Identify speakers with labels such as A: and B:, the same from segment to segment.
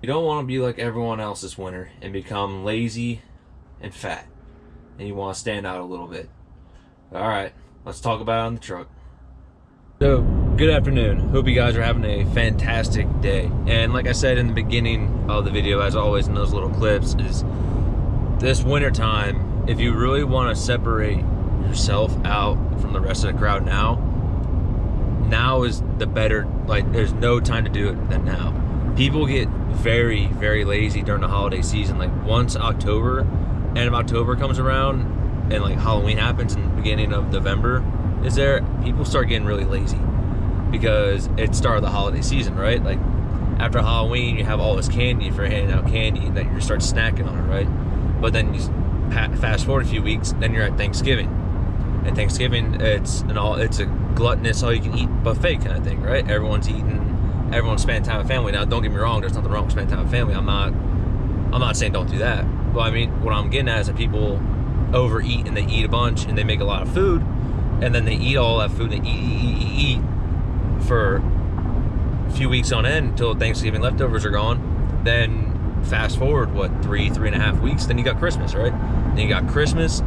A: You don't want to be like everyone else this winter and become lazy and fat, and you want to stand out a little bit. All right, let's talk about it on the truck. So, good afternoon. Hope you guys are having a fantastic day. And like I said in the beginning of the video, as always in those little clips, is this winter time, if you really want to separate yourself out from the rest of the crowd now is the better, like there's no time to do it than now. People get very, very lazy during the holiday season. Like once end of October comes around and like Halloween happens in the beginning of November is there, people start getting really lazy because it's start of the holiday season, right? Like after Halloween, you have all this candy for handing out candy and that you start snacking on it, right? But then you fast forward a few weeks, then you're at Thanksgiving. And Thanksgiving, it's a gluttonous, all you can eat buffet kind of thing, right? Everyone's spending time with family. Now, don't get me wrong, there's nothing wrong with spending time with family. I'm not saying don't do that. Well, I mean, what I'm getting at is that people overeat and they eat a bunch and they make a lot of food, and then they eat all that food and they eat for a few weeks on end until Thanksgiving leftovers are gone. Then fast forward, what, 3.5 weeks, then you got Christmas, right? Then you got Christmas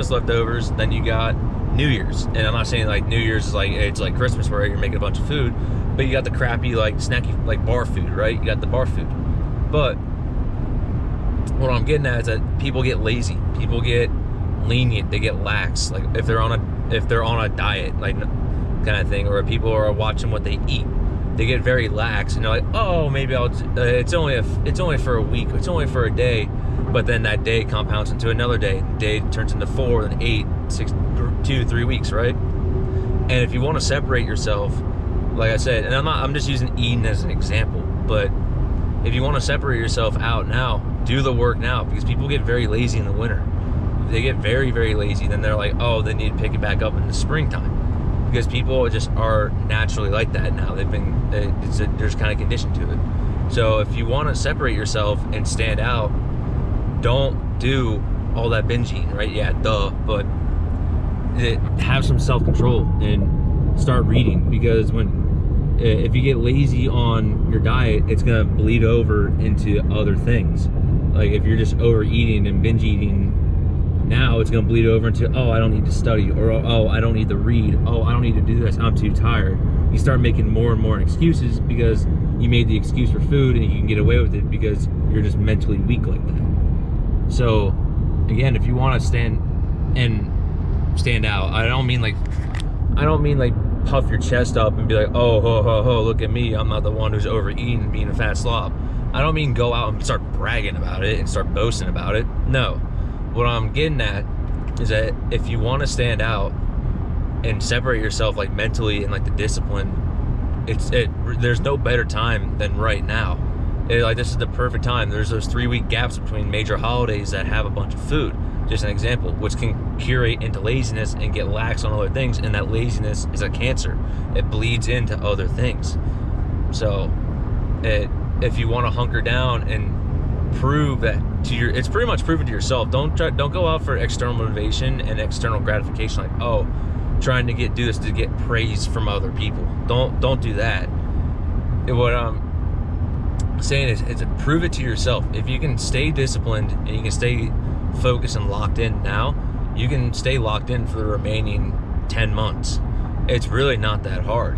A: leftovers, then you got New Year's. And I'm not saying like New Year's is like it's like Christmas where you're making a bunch of food, but you got the crappy like snacky like bar food, right? You got the bar food. But what I'm getting at is that people get lazy, people get lenient, they get lax. Like if they're on a diet, like kind of thing, or people are watching what they eat, they get very lax and they're like, oh, maybe it's only for a week, it's only for a day. But then that day compounds into another day. Day turns into 4, then 8, 6, 2, 3 weeks, right? And if you want to separate yourself, like I said, and I'm just using eating as an example, but if you want to separate yourself out now, do the work now, because people get very lazy in the winter. They get very, very lazy. Then they're like, oh, they need to pick it back up in the springtime, because people just are naturally like that now. They're kind of conditioned to it. So if you want to separate yourself and stand out, don't do all that binging, right? Yeah, duh. But have some self-control and start reading, because if you get lazy on your diet, it's gonna bleed over into other things. Like if you're just overeating and binge eating now, it's gonna bleed over into, oh, I don't need to study, or oh, I don't need to read, oh, I don't need to do this, I'm too tired. You start making more and more excuses because you made the excuse for food and you can get away with it because you're just mentally weak like that. So again, if you want to stand out, I don't mean like puff your chest up and be like, oh, ho, ho, ho, look at me, I'm not the one who's overeating and being a fat slob. I don't mean go out and start bragging about it and start boasting about it. No, what I'm getting at is that if you want to stand out and separate yourself like mentally and like the discipline, there's no better time than right now. Like this is the perfect time. There's those 3-week gaps between major holidays that have a bunch of food, just an example, which can curate into laziness and get lax on other things, and that laziness is a cancer. It bleeds into other things. So if you want to hunker down and prove that it's pretty much proven to yourself. Don't go out for external motivation and external gratification, like, oh, trying to do this to get praise from other people. Don't do that. What I'm saying is to prove it to yourself. If you can stay disciplined and you can stay focused and locked in now, you can stay locked in for the remaining 10 months. It's really not that hard.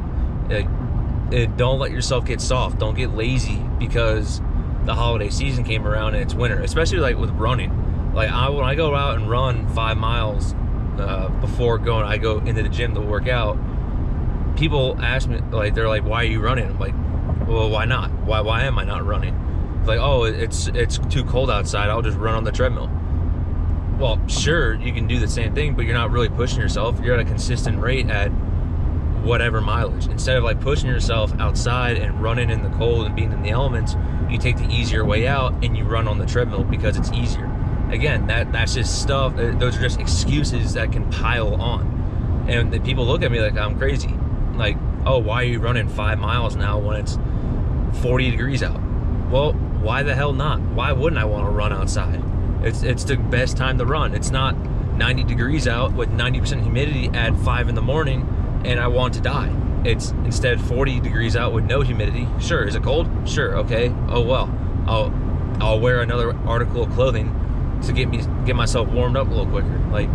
A: Don't let yourself get soft. Don't get lazy because the holiday season came around and it's winter, especially like with running. Like when I go out and run 5 miles before I go into the gym to work out, people ask me, like, they're like, why are you running? I'm like, well, why not? Why am I not running? Like, oh, it's too cold outside, I'll just run on the treadmill. Well, sure, you can do the same thing, but you're not really pushing yourself. You're at a consistent rate at whatever mileage. Instead of like pushing yourself outside and running in the cold and being in the elements, you take the easier way out and you run on the treadmill because it's easier. Again, that's just stuff, those are just excuses that can pile on. And the people look at me like I'm crazy. Like, oh, why are you running 5 miles now when it's 40 degrees out? Well, why the hell not? Why wouldn't I want to run outside? It's the best time to run. It's not 90 degrees out with 90% humidity at 5 in the morning and I want to die. it's instead 40 degrees out with no humidity. Sure, is it cold? Sure, okay. Oh well, I'll wear another article of clothing to get myself warmed up a little quicker. Like,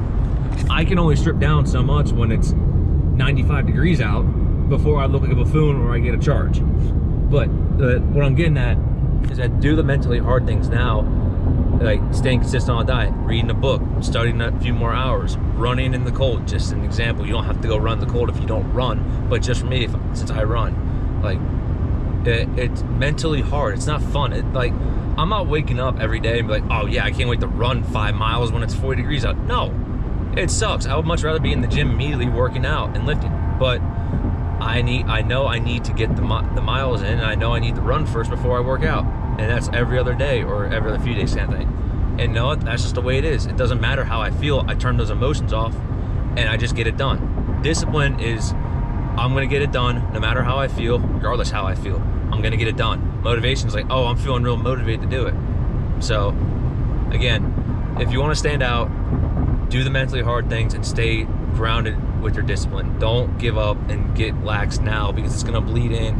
A: I can only strip down so much when it's 95 degrees out before I look like a buffoon or I get a charge. But what I'm getting at is I do the mentally hard things now, like staying consistent on a diet, reading a book, studying a few more hours, running in the cold. Just an example, you don't have to go run in the cold if you don't run, but just for me, since I run, like it's mentally hard. It's not fun. Like, I'm not waking up every day and be like, oh yeah, I can't wait to run 5 miles when it's 40 degrees out. No, it sucks. I would much rather be in the gym immediately working out and lifting. But I know I need to get the miles in, and I know I need to run first before I work out. And that's every other day or every other few days kind of thing. And no, that's just the way it is. It doesn't matter how I feel. I turn those emotions off and I just get it done. Discipline is, I'm gonna get it done no matter how I feel, regardless how I feel. I'm gonna get it done. Motivation is like, oh, I'm feeling real motivated to do it. So again, if you wanna stand out, do the mentally hard things and stay grounded with your discipline. Don't give up and get lax now, because it's gonna bleed in,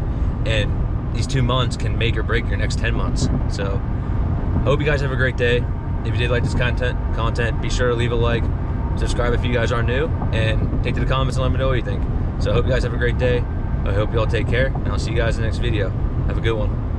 A: and these 2 months can make or break your next 10 months. So hope you guys have a great day. If you did like this content, be sure to leave a like, subscribe if you guys are new, and take to the comments and let me know what you think. So I hope you guys have a great day. I hope you all take care, and I'll see you guys in the next video. Have a good one.